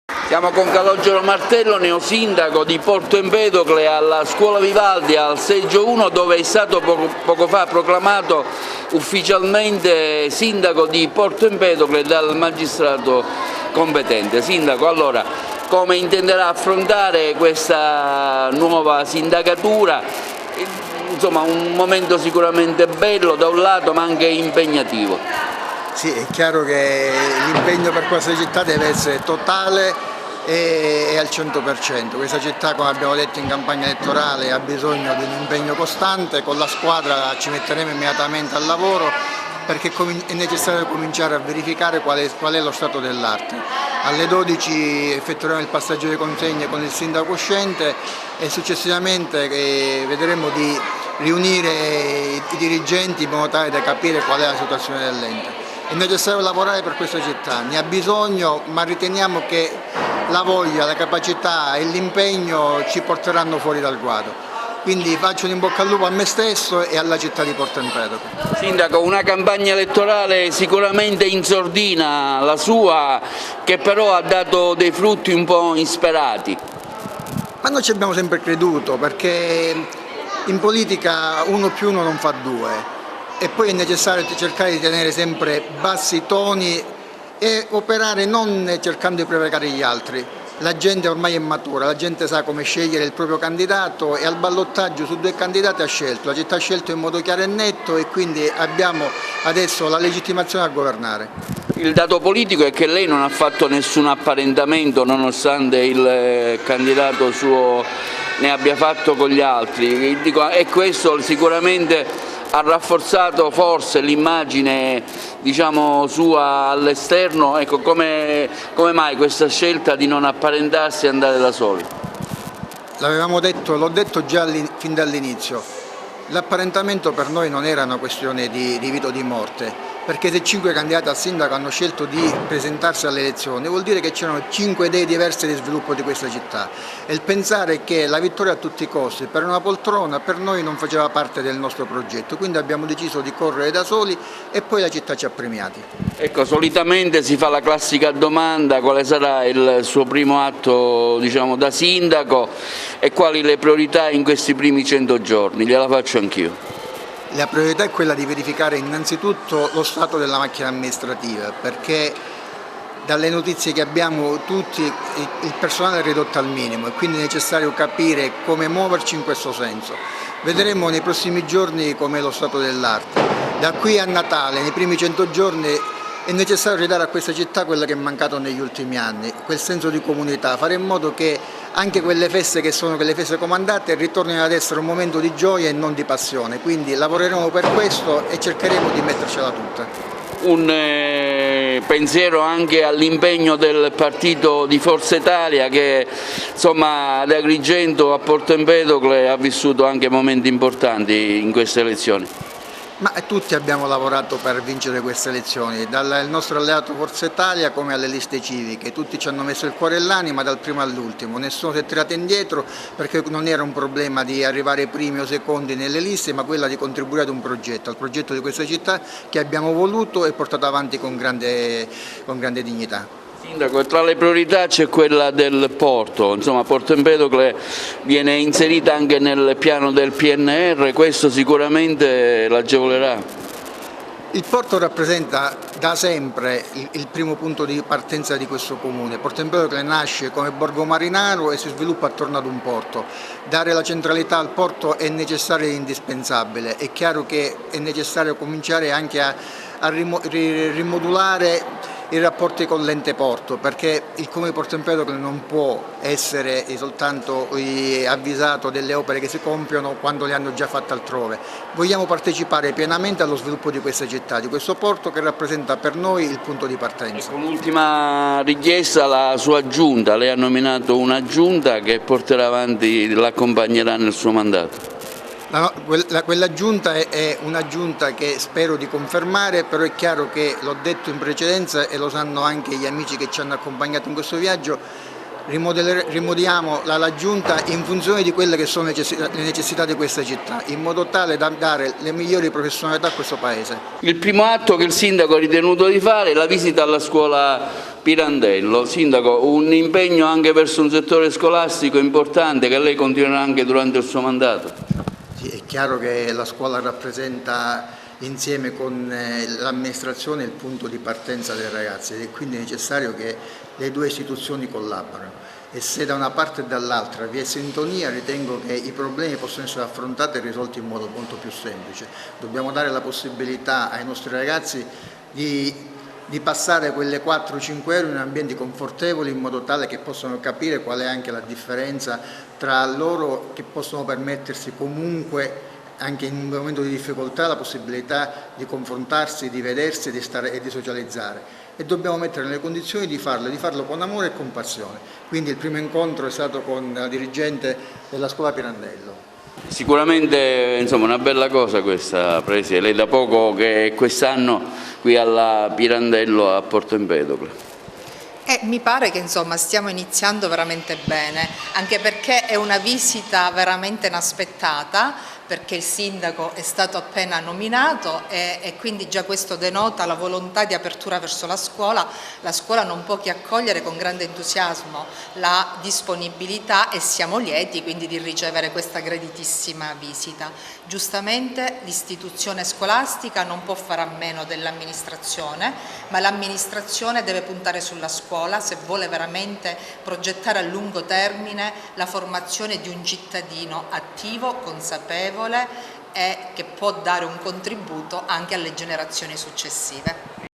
Siamo con Calogero Martello, neosindaco di Porto Empedocle, alla Scuola Vivaldi al Seggio 1, dove è stato poco fa proclamato ufficialmente sindaco di Porto Empedocle dal magistrato competente. Sindaco, allora, come intenderà affrontare questa nuova sindacatura? Insomma, un momento sicuramente bello da un lato, ma anche impegnativo. Sì, è chiaro che l'impegno per questa città deve essere totale e al 100%. Questa città, come abbiamo detto in campagna elettorale, ha bisogno di un impegno costante. Con la squadra ci metteremo immediatamente al lavoro perché è necessario cominciare a verificare qual è lo stato dell'arte. Alle 12 effettueremo il passaggio di consegne con il sindaco uscente e successivamente vedremo di riunire i dirigenti in modo tale da capire qual è la situazione dell'ente. È necessario lavorare per questa città, ne ha bisogno, ma riteniamo che la voglia, la capacità e l'impegno ci porteranno fuori dal guado. Quindi faccio un in bocca al lupo a me stesso e alla città di Porto Empedocle. Sindaco, una campagna elettorale sicuramente in sordina, la sua, che però ha dato dei frutti un po' insperati. Ma noi ci abbiamo sempre creduto, perché in politica 1+1 non fa 2. E poi è necessario cercare di tenere sempre bassi i toni e operare non cercando di provocare gli altri. La gente ormai è matura, la gente sa come scegliere il proprio candidato e al ballottaggio su 2 candidati ha scelto, la città ha scelto in modo chiaro e netto e quindi abbiamo adesso la legittimazione a governare. Il dato politico è che lei non ha fatto nessun apparentamento nonostante il candidato suo ne abbia fatto con gli altri, e questo sicuramente ha rafforzato forse l'immagine, diciamo, sua all'esterno. Ecco, come mai questa scelta di non apparentarsi e andare da soli? L'avevamo detto, l'ho detto già fin dall'inizio, l'apparentamento per noi non era una questione di vita o di morte, perché se 5 candidati al sindaco hanno scelto di presentarsi alle elezioni vuol dire che c'erano 5 idee diverse di sviluppo di questa città e il pensare che la vittoria a tutti i costi per una poltrona per noi non faceva parte del nostro progetto, quindi abbiamo deciso di correre da soli e poi la città ci ha premiati. Ecco, solitamente si fa la classica domanda: quale sarà il suo primo atto, diciamo, da sindaco e quali le priorità in questi primi 100 giorni? Gliela faccio anch'io. La priorità è quella di verificare innanzitutto lo stato della macchina amministrativa, perché dalle notizie che abbiamo tutti il personale è ridotto al minimo e quindi è necessario capire come muoverci in questo senso. Vedremo nei prossimi giorni com'è lo stato dell'arte. Da qui a Natale, nei primi 100 giorni, è necessario ridare a questa città quello che è mancato negli ultimi anni, quel senso di comunità, fare in modo che anche quelle feste che sono quelle feste comandate ritornino ad essere un momento di gioia e non di passione, quindi lavoreremo per questo e cercheremo di mettercela tutta. Un pensiero anche all'impegno del partito di Forza Italia che, insomma, da Agrigento a Porto Empedocle ha vissuto anche momenti importanti in queste elezioni. Ma tutti abbiamo lavorato per vincere queste elezioni, dal nostro alleato Forza Italia come alle liste civiche, tutti ci hanno messo il cuore e l'anima dal primo all'ultimo, nessuno si è tirato indietro perché non era un problema di arrivare primi o secondi nelle liste, ma quella di contribuire ad un progetto, al progetto di questa città che abbiamo voluto e portato avanti con grande dignità. Sindaco, tra le priorità c'è quella del porto, insomma Porto Empedocle viene inserita anche nel piano del PNR, questo sicuramente l'agevolerà. Il porto rappresenta da sempre il primo punto di partenza di questo comune. Porto Empedocle nasce come borgo marinaro e si sviluppa attorno ad un porto. Dare la centralità al porto è necessario e indispensabile. È chiaro che è necessario cominciare anche a rimodulare i rapporti con l'ente porto, perché il Comune di Porto Empedocle non può essere soltanto avvisato delle opere che si compiono quando le hanno già fatte altrove. Vogliamo partecipare pienamente allo sviluppo di questa città, di questo porto che rappresenta per noi il punto di partenza. Un'ultima richiesta, la sua giunta, lei ha nominato una giunta che porterà avanti, l'accompagnerà nel suo mandato. Quella giunta è una giunta che spero di confermare, però è chiaro che l'ho detto in precedenza e lo sanno anche gli amici che ci hanno accompagnato in questo viaggio, rimodiamo la giunta in funzione di quelle che sono le necessità di questa città, in modo tale da dare le migliori professionalità a questo Paese. Il primo atto che il Sindaco ha ritenuto di fare è la visita alla scuola Pirandello. Sindaco, un impegno anche verso un settore scolastico importante che lei continuerà anche durante il suo mandato. Sì, è chiaro che la scuola rappresenta insieme con l'amministrazione il punto di partenza dei ragazzi ed è quindi necessario che le due istituzioni collaborino e se da una parte e dall'altra vi è sintonia ritengo che i problemi possono essere affrontati e risolti in modo molto più semplice. Dobbiamo dare la possibilità ai nostri ragazzi di passare quelle 4-5 ore in ambienti confortevoli in modo tale che possano capire qual è anche la differenza tra loro che possono permettersi comunque anche in un momento di difficoltà la possibilità di confrontarsi, di vedersi di stare, e di socializzare e dobbiamo mettere nelle condizioni di farlo con amore e con passione. Quindi il primo incontro è stato con la dirigente della scuola Pirandello. Sicuramente insomma, una bella cosa questa, Presidente. Lei da poco che quest'anno qui alla Pirandello a Porto Empedocle. Mi pare che insomma stiamo iniziando veramente bene, anche perché è una visita veramente inaspettata, perché il sindaco è stato appena nominato e quindi già questo denota la volontà di apertura verso la scuola non può che accogliere con grande entusiasmo la disponibilità e siamo lieti quindi di ricevere questa graditissima visita. Giustamente l'istituzione scolastica non può fare a meno dell'amministrazione, ma l'amministrazione deve puntare sulla scuola se vuole veramente progettare a lungo termine la formazione di un cittadino attivo, consapevole e che può dare un contributo anche alle generazioni successive.